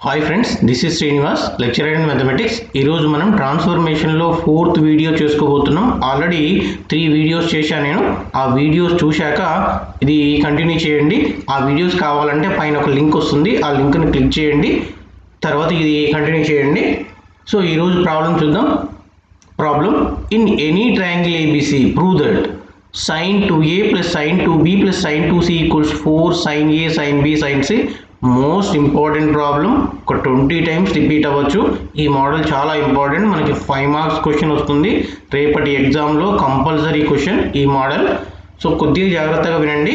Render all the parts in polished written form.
Hi friends, this is Srinivas, lecturer in mathematics. ఈ రోజు మనం ట్రాన్స్ఫర్మేషన్ లో ఫోర్త్ వీడియో చేసుకోబోతున్నాం. ఆల్రెడీ 3 వీడియోస్ చేశాను నేను. ఆ వీడియోస్ చూశాక ఇది కంటిన్యూ చేయండి. ఆ వీడియోస్ కావాలంటే పైన ఒక లింక్ వస్తుంది. ఆ లింక్ ని క్లిక్ చేయండి. తర్వాత ఇది కంటిన్యూ చేయండి. సో ఈ రోజు ప్రాబ్లం చూద్దాం. Problem in any triangle ABC prove that sin 2a plus sin 2b plus sin 2c equals 4 sin a sin b sin c. Most important problem. ఒక 20 టైమ్స్ రిపీట్ అవ్వచ్చు. ఈ మోడల్ చాలా important. మనకి 5 marks question వస్తుంది రేపటి ఎగ్జామ్లో, compulsory question ఈ model. So కొద్దిగా జాగ్రత్తగా వినండి.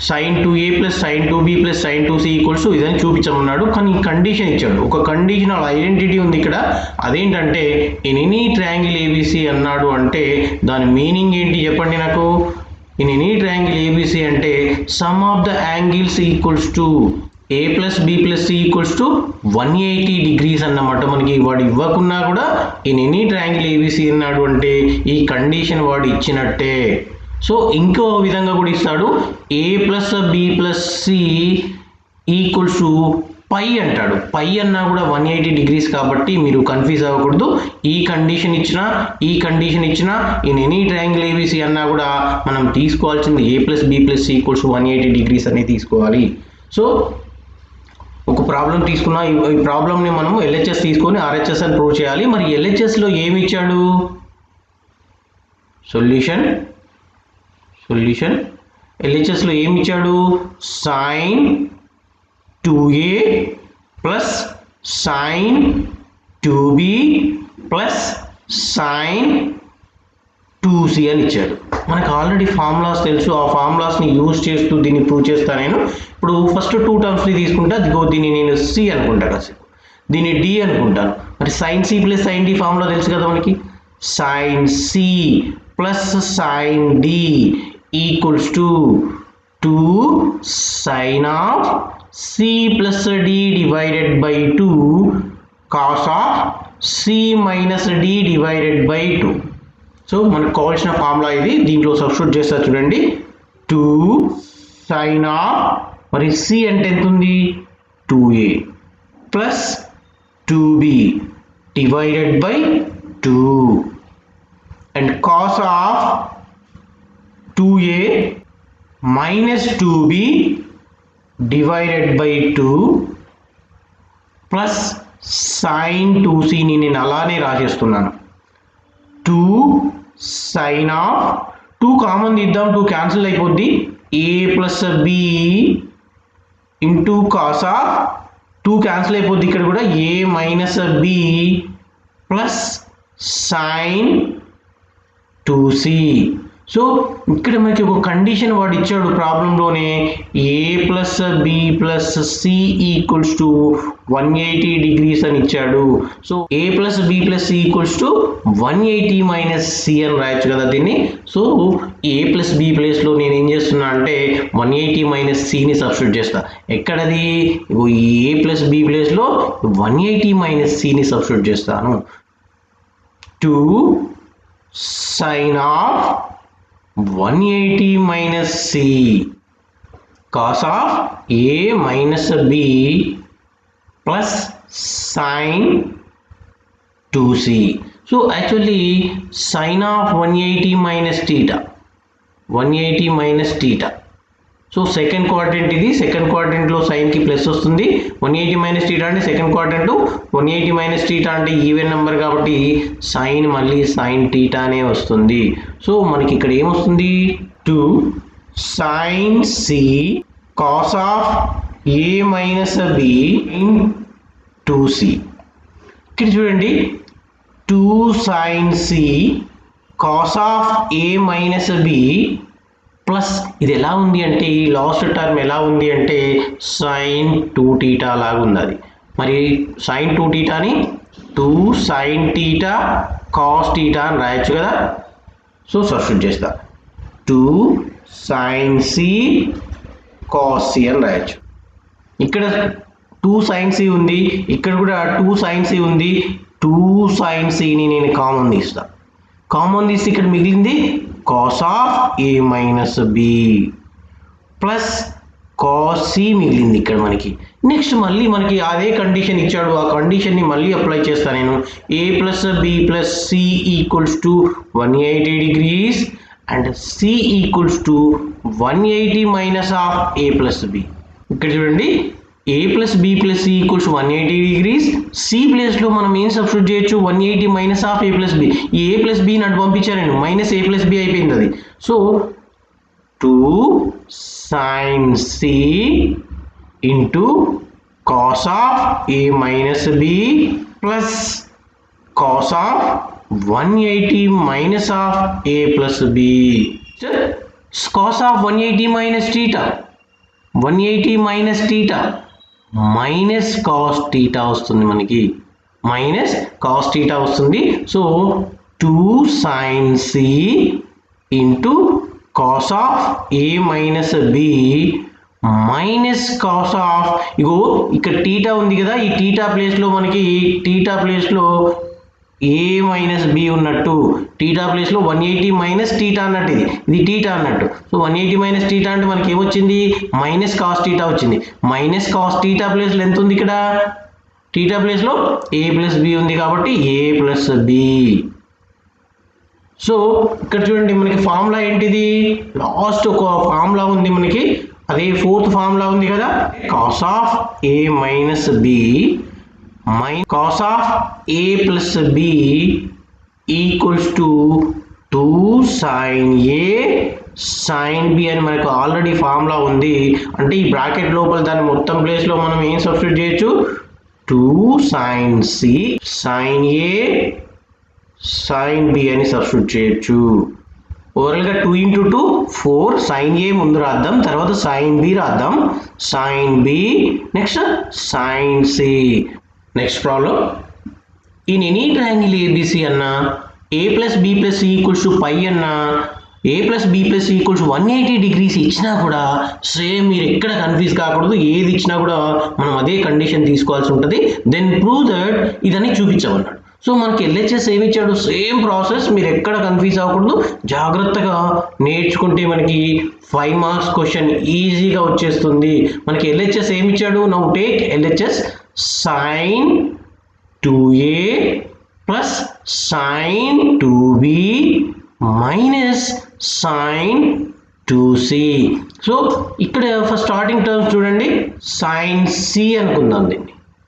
sin 2a plus sin 2b plus sin 2c equals ఇదని చూపించమన్నాడు. కానీ కండిషన్ ఇచ్చాడు. ఒక కండిషనల్ ఐడెంటిటీ ఉంది ఇక్కడ. అదేంటంటే ఇన్ ఎనీ ట్రయాంగిల్ ABC అన్నాడు అంటే దాని మీనింగ్ ఏంటి చెప్పండి నాకు. ఇన్ ఎనీ ట్రయాంగిల్ ABC అంటే some of the angles equals to a plus b plus c equals to 180 degrees అన్నమాట. మనకి వాడు ఇవ్వకున్నా కూడా ఇన్ ఎనీ ట్రయాంగిల్ ABC అన్నాడు అంటే ఈ కండిషన్ వాడు ఇచ్చినట్టే. సో ఇంకో విధంగా కూడా ఇస్తాడు. a plus b plus c equals to pi అంటాడు. పై అన్నా కూడా 180 డిగ్రీస్ కాబట్టి మీరు కన్ఫ్యూజ్ అవ్వకూడదు. ఈ కండిషన్ ఇచ్చినా ఇన్ ఎనీ ట్రయాంగిల్ ABC అన్నా కూడా మనం తీసుకోవాల్సింది a plus b plus c equals to 180 degrees అనేది తీసుకోవాలి. సో ఒక ప్రాబ్లం తీసుకున్నా ఈ ప్రాబ్లంని మనం LHS తీసుకొని RHS అని ప్రూవ్ చేయాలి. మరి LHSలో ఏమి ఇచ్చాడు? సొల్యూషన్ LHSలో ఏమి ఇచ్చాడు? sin 2a plus sin 2b plus sin 2c అని ఇచ్చాడు. మనకు ఆల్రెడీ ఫార్ములాస్ తెలుసు. ఆ ఫార్ములాస్ని యూజ్ చేస్తూ దీన్ని ప్రూవ్ చేస్తాను నేను. ఇప్పుడు ఫస్ట్ 2 టర్మ్స్ని తీసుకుంటా. దీన్ని నేను c అనుకుంటా, కాసేపు దీన్ని d అనుకుంటాను. మరి sin c plus sin d formula తెలుసు కదా మనకి. sin c plus sin d equals to 2 sin of c plus d divided by 2 cos of c minus d divided by 2. So మనకు కావాల్సిన ఫార్ములా ఇది. దీంట్లో సబ్స్టిట్యూట్ చేస్తా చూడండి. 2 sin ఆఫ్, మరి c అంటే ఎంత ఉంది? 2a plus 2b divided by 2 and cos of 2a minus 2b divided by 2 plus sin 2c ని నేను అలానే రాసేస్తున్నాను. 2 sin ఆఫ్ 2 కామన్ తీద్దాం, 2 క్యాన్సిల్ అయిపోద్ది. a plus b into cos of 2 cancel అయిపోద్ది ఇక్కడ కూడా. a minus b plus sin 2c. So ఇక్కడ మనకి ఒక కండిషన్ వాడు ఇచ్చాడు ప్రాబ్లంలోనే. a plus b plus c equals to 180 degrees అని ఇచ్చాడు. So a plus b plus c equals to 180 minus c అని రాయొచ్చు కదా దీన్ని. సో a ప్లస్ b ప్లేస్లో నేను ఏం చేస్తున్నా అంటే 180 మైనస్ cని సబ్స్టిట్యూట్ చేస్తా. ఎక్కడది? a ప్లస్ b ప్లేస్లో 180 మైనస్ cని సబ్స్టిట్యూట్ చేస్తాను. 2 sin of 180 minus c cos of a minus b plus sin 2c. So actually sin of 180 minus theta. So second quadrant ఇది. సెకండ్ క్వాడ్రంట్లో సైన్కి ప్లస్ వస్తుంది. 180 మైనస్ టీటా అంటే second quadrant, 180 minus theta అంటే even number కాబట్టి sign మళ్ళీ sign టీటానే వస్తుంది. So మనకి ఇక్కడ ఏమొస్తుంది? 2 sin c cos of a minus b sin 2c. ఇక్కడ చూడండి, 2 sin c cos of a minus b plus ఇది ఎలా ఉంది అంటే ఈ లాస్ట్ టర్మ్ ఎలా ఉంది అంటే sin 2 టీటా లాగా ఉంది అది. మరి sin 2 టీటాని 2 sin theta cos theta అని రాయొచ్చు కదా. సో సబ్స్టిట్యూట్ చేస్తా. 2 sin c cos c అని రాయొచ్చు. ఇక్కడ 2 sin c ఉంది, ఇక్కడ కూడా 2 sin c ఉంది. 2 sin c ని నేను కామన్ తీస్తా. కామన్ తీస్తే ఇక్కడ మిగిలింది cos of a minus b plus cos C మిగిలింది ఇక్కడ మనకి. నెక్స్ట్ మళ్ళీ మనకి అదే కండిషన్ ఇచ్చాడు, ఆ కండిషన్ని మళ్ళీ అప్లై చేస్తాను నేను. A plus B plus C equals to 180 degrees and C equals to 180 minus of A plus B. ఇక్కడ చూడండి, A plus B plus C equals 180 degrees. C ప్లేస్లో మనం ఏం సబ్స్టిట్యూట్ చేయొచ్చు, 180 minus of A plus B. ఈ A plus B నటు పంపించాను, minus A plus B అయిపోయింది అది. So 2 sin c into cos of a minus b plus cos of 180 minus of a plus b. Cos of 180 minus theta, 180 minus theta minus cos theta వస్తుంది మనకి, minus cos theta వస్తుంది. So 2 sin c into cos of a minus b minus cos of, ఇగో ఇక్కడ theta ఉంది కదా, ఈ theta ప్లేస్లో మనకి టీటా ప్లేస్లో ఏ మైనస్ బి ఉన్నట్టు, టీటా ప్లేస్లో 180 మైనస్ టీటా అన్నట్టు, ఇది టీటా అన్నట్టు. సో 180 మైనస్ టీటా అంటే మనకి ఏమొచ్చింది, మైనస్ కాస్ టీటా వచ్చింది. మైనస్ కాస్ టీటా ప్లేస్లో ఎంత ఉంది, ఇక్కడ టీటా ప్లేస్లో ఏ ప్లస్ బి ఉంది కాబట్టి ఏ ప్లస్ బి. సో ఇక్కడ చూడండి మనకి ఫార్ములా ఏంటిది, లాస్ట్ ఒక ఫార్ములా ఉంది మనకి, అదే ఫోర్త్ ఫార్ములా ఉంది కదా, cos of A minus B cos of A plus B equals to 2 sine A sine B అని మనకు ఆల్రెడీ ఫార్ములా ఉంది. అంటే ఈ బ్రాకెట్ లోపల దాని మొత్తం ప్లేస్లో మనం ఏం సబ్స్టిట్యూట్ చేయొచ్చు, 2 sine C sign A sine B అని సబ్స్టిట్యూట్ చేయొచ్చు. ఓవరాల్గా 2 into 2 4, సైన్ ఏ ముందు రాద్దాం, తర్వాత సైన్ బి రాద్దాం, sine B next sine C. Next problem, in any triangle ABC అన్న A plus B plus C equals to pi అన్న A plus B plus C equals 180 degrees ఇచ్చినా కూడా సేమ్, మీరు ఎక్కడ కన్ఫ్యూజ్ కాకూడదు, ఏది ఇచ్చినా కూడా మనం అదే కండిషన్ తీసుకోవాల్సి ఉంటుంది. దెన్ ప్రూవ్ దట్ ఇదని చూపించమన్నాడు. సో మనకి ఎల్హెచ్ఎస్ ఏమి ఇచ్చాడు, సేమ్ ప్రాసెస్, మీరు ఎక్కడ కన్ఫ్యూజ్ అవ్వకూడదు, జాగ్రత్తగా నేర్చుకుంటే మనకి 5 marks క్వశ్చన్ ఈజీగా వచ్చేస్తుంది. మనకి ఎల్హెచ్ఎస్ ఏమి ఇచ్చాడు, now take LHS sine 2a plus sine 2b minus sine 2c. So ఇక్కడ ఫస్ట్ స్టార్టింగ్ టర్మ్స్ చూడండి, సైన్ సి అనుకుందాం,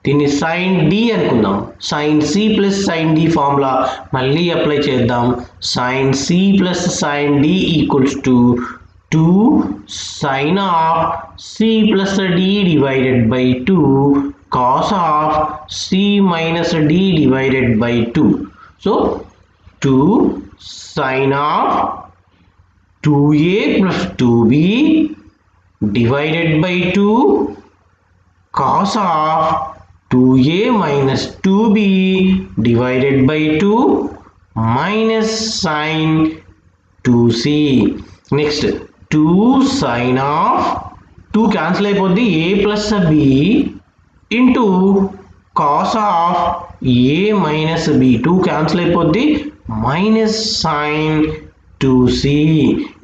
దీన్ని సైన్ డి అనుకుందాం. Sine C plus sine D formula మళ్ళీ అప్లై చేద్దాం. Sine C plus sine D equals to 2 sine of C plus D divided by 2 cos of C minus D divided by 2. So 2 sine of 2a plus 2b divided by 2 cos of 2a minus 2b divided by 2 minus sin 2c. Next 2 sin of 2 cancel అయిపోద్ది, a plus b into cos of a minus b 2 cancel అయిపోద్ది minus sin 2c.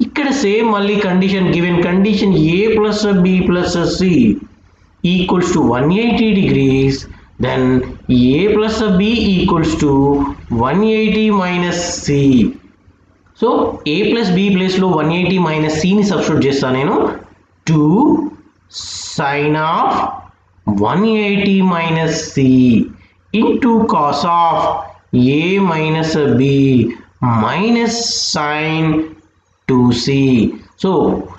ఇక్కడ same మళ్ళీ condition, given condition a plus b plus c equals to 180 degrees, then a plus b equals to 180 minus c. So a plus b place లో 180 minus c ని substitute చేస్తాను నేను. 2 sin of 180 minus c into cos of a minus b minus sin 2c. So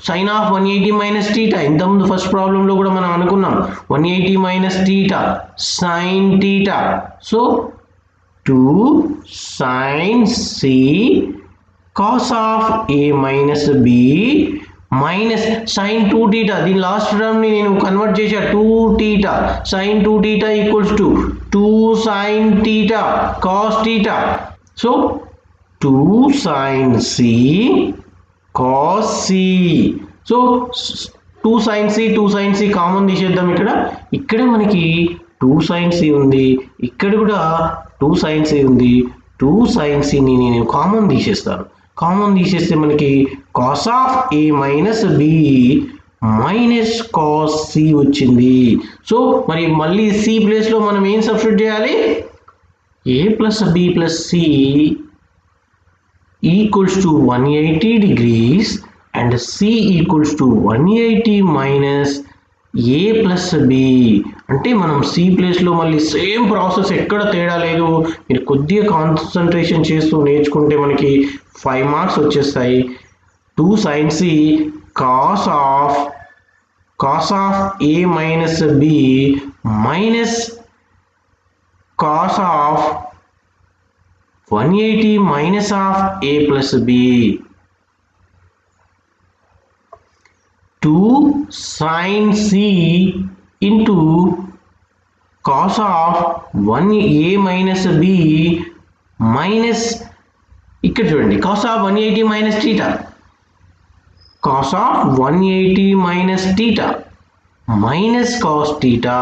sine of 180 minus theta, ఇంతకుముందు first ప్రాబ్లంలో కూడా మనం అనుకున్నాం 180 minus theta sine theta. So 2 sine C cos of A minus B minus sine 2 theta, దీని last టర్మ్ని నేను convert చేసా 2 theta, sine 2 theta equals to 2 sine theta cos theta. So 2 sine C cos c. So 2 sin c common తీసేద్దాం. ఇక్కడ మనకి 2 sin c ఉంది, ఇక్కడ కూడా 2 sin c ఉంది. 2 sin c ని నేను కామన్ తీసేస్తాను. కామన్ తీసేస్తే మనకి cos of a minus b minus cos C వచ్చింది. సో మరి మళ్ళీ సి ప్లేస్లో మనం ఏం సబ్స్టిట్యూట్ చేయాలి? A plus B plus C equals to 180 degrees and C equals to 180 minus A plus B. అంటే మనం సి ప్లేస్లో మళ్ళీ సేమ్ ప్రాసెస్, ఎక్కడ తేడా లేదు. మీరు కొద్దిగా కాన్సన్ట్రేషన్ చేస్తూ నేర్చుకుంటే మనకి 5 మార్క్స్ వచ్చేస్తాయి. 2 sin c cos of a minus b minus cos of 180 minus of a plus b. 2 sin c into cos of 1a minus b minus, ఇక్కడ చూడండి, cos of 180 minus theta, cos of 180 minus theta minus cos theta.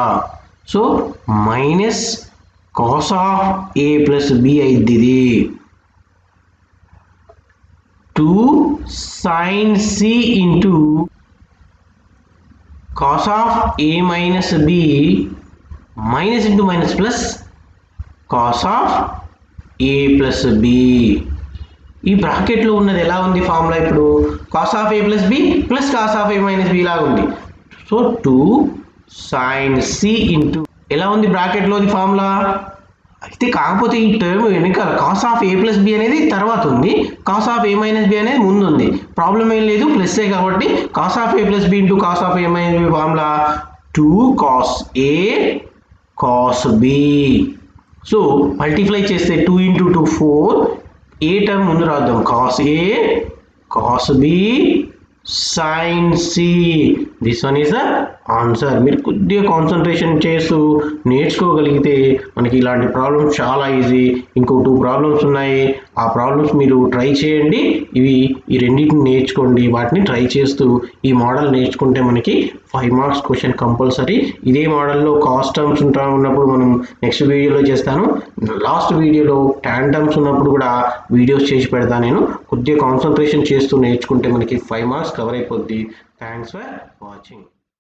So minus cos of a plus b అయిద్ది. 2 sin c into cos of a minus b minus into minus plus cos of a plus b. ఈ బ్రాకెట్లో ఉన్నది ఎలా ఉంది formula? ఇప్పుడు cos of a plus b plus cos of a minus b లాగా ఉంది. So 2 sin c into ఎలా ఉంది బ్రాకెట్లోది ఫార్ములా అయితే. కాకపోతే ఈ టర్మ్ వెనకాల cos of a plus b అనేది తర్వాత ఉంది, cos of a minus b అనేది ముందు ఉంది. ప్రాబ్లం ఏం లేదు, ప్లస్సే కాబట్టి cos of a plus b into cos of a minus b formula 2 cos a cos b. So multiply చేస్తే 2 ఇంటూ 2 4, ఏ టర్మ్ ముందు రాద్దాం, cos a cos b sin c. This one is the answer. మీరు కొద్దిగా concentration చేస్తూ నేర్చుకోగలిగితే మనకి ఇలాంటి problems చాలా easy. ఇంకో 2 ప్రాబ్లమ్స్ ఉన్నాయి, ఆ ప్రాబ్లమ్స్ మీరు ట్రై చేయండి. ఈ రెండింటిని నేర్చుకోండి, వాటిని ట్రై చేస్తూ ఈ మోడల్ నేర్చుకుంటే మనకి 5 మార్క్స్ క్వశ్చన్ కంపల్సరీ. ఇదే మోడల్లో కాస్ టర్మ్స్ ఉన్నప్పుడు మనం నెక్స్ట్ వీడియోలో చేస్తాను. లాస్ట్ వీడియోలో tan టర్మ్స్ ఉన్నప్పుడు కూడా వీడియోస్ చేసి పెడతాను నేను. కొద్దిగా కాన్సన్ట్రేషన్ చేస్తూ నేర్చుకుంటే మనకి 5 మార్క్స్ కవర్ అయిపోద్ది. Thanks for watching.